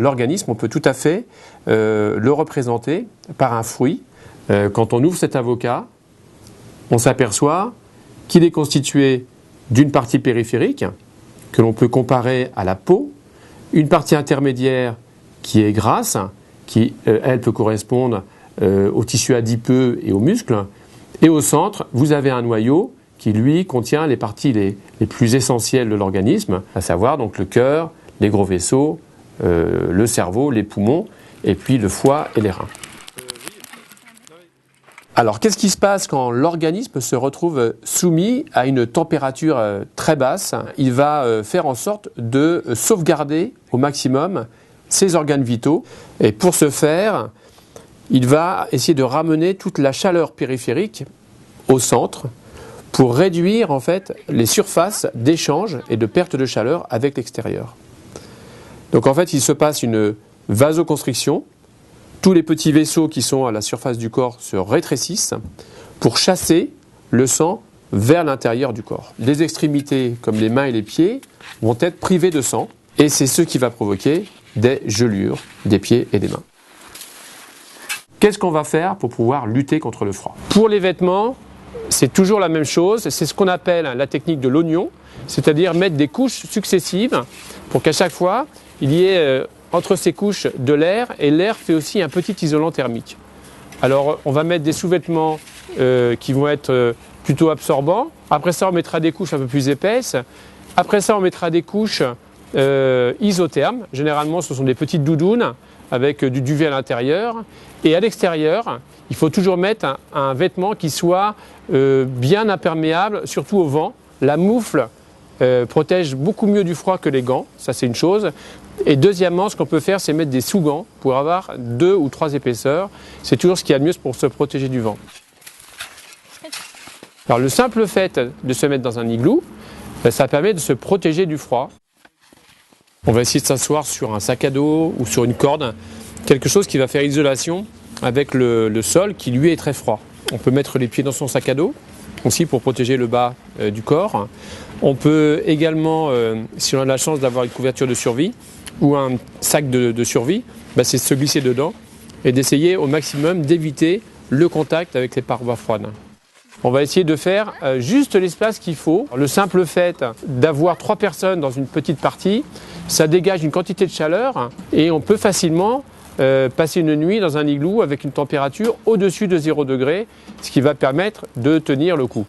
l'organisme, on peut tout à fait le représenter par un fruit. Quand on ouvre cet avocat, on s'aperçoit qu'il est constitué d'une partie périphérique que l'on peut comparer à la peau, une partie intermédiaire qui est grasse, qui, elle, peut correspondre au tissu adipeux et aux muscles. Et au centre, vous avez un noyau qui, lui, contient les parties les plus essentielles de l'organisme, à savoir donc le cœur, les gros vaisseaux, le cerveau, les poumons, et puis le foie et les reins. Alors, qu'est-ce qui se passe quand l'organisme se retrouve soumis à une température très basse? Il va faire en sorte de sauvegarder au maximum ses organes vitaux. Et pour ce faire, il va essayer de ramener toute la chaleur périphérique au centre pour réduire en fait les surfaces d'échange et de perte de chaleur avec l'extérieur. Donc en fait, il se passe une vasoconstriction. Tous les petits vaisseaux qui sont à la surface du corps se rétrécissent pour chasser le sang vers l'intérieur du corps. Les extrémités, comme les mains et les pieds, vont être privées de sang et c'est ce qui va provoquer des gelures des pieds et des mains. Qu'est-ce qu'on va faire pour pouvoir lutter contre le froid? Pour les vêtements, c'est toujours la même chose. C'est ce qu'on appelle la technique de l'oignon, c'est-à-dire mettre des couches successives pour qu'à chaque fois, il y ait entre ces couches de l'air, et l'air fait aussi un petit isolant thermique. Alors on va mettre des sous-vêtements qui vont être plutôt absorbants. Après ça, on mettra des couches un peu plus épaisses. Après ça, on mettra des couches isothermes. Généralement, ce sont des petites doudounes avec du duvet à l'intérieur. Et à l'extérieur, il faut toujours mettre un vêtement qui soit bien imperméable, surtout au vent. La moufle protège beaucoup mieux du froid que les gants, ça c'est une chose. Et deuxièmement, ce qu'on peut faire, c'est mettre des sous-gants pour avoir 2 ou 3 épaisseurs. C'est toujours ce qu'il y a de mieux pour se protéger du vent. Alors le simple fait de se mettre dans un igloo, ça permet de se protéger du froid. On va essayer de s'asseoir sur un sac à dos ou sur une corde, quelque chose qui va faire isolation avec le sol qui lui est très froid. On peut mettre les pieds dans son sac à dos aussi pour protéger le bas du corps. On peut également, si on a la chance d'avoir une couverture de survie ou un sac de survie, c'est de se glisser dedans et d'essayer au maximum d'éviter le contact avec les parois froides. On va essayer de faire juste l'espace qu'il faut. Le simple fait d'avoir 3 personnes dans une petite partie, ça dégage une quantité de chaleur et on peut facilement passer une nuit dans un igloo avec une température au-dessus de 0 degré, ce qui va permettre de tenir le coup.